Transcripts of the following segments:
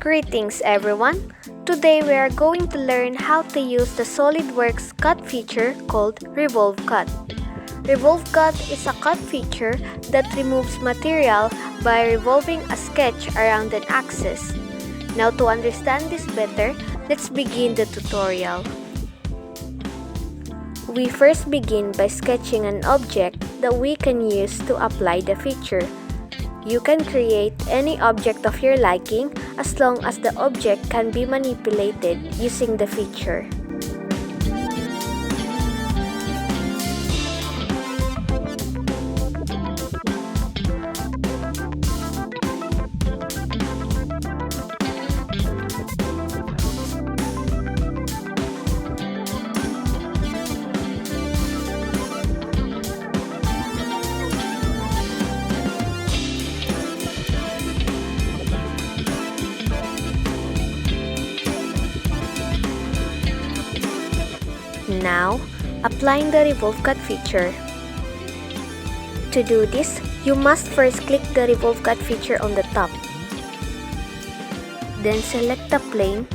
Greetings everyone! Today we are going to learn how to use the SOLIDWORKS cut feature called Revolved Cut. Revolved Cut is a cut feature that removes material by revolving a sketch around an axis. Now to understand this better, let's begin the tutorial. We first begin by sketching an object that we can use to apply the feature. You can create any object of your liking as long as the object can be manipulated using the feature. Now, applying the Revolved Cut feature. To do this, you must first click the Revolved Cut feature on the top. Then select the plane.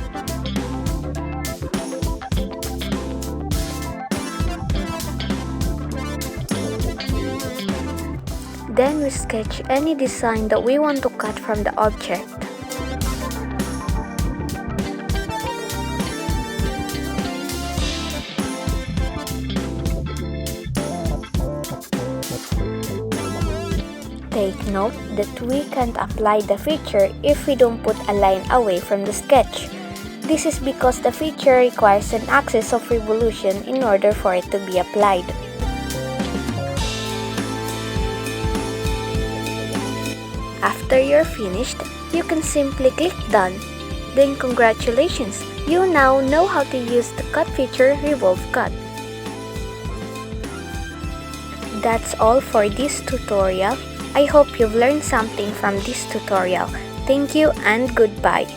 Then we sketch any design that we want to cut from the object. Take note that we can't apply the feature if we don't put a line away from the sketch. This is because the feature requires an axis of revolution in order for it to be applied. After you're finished, you can simply click Done. Then congratulations! You now know how to use the cut feature Revolved Cut. That's all for this tutorial. I hope you've learned something from this tutorial. Thank you and goodbye.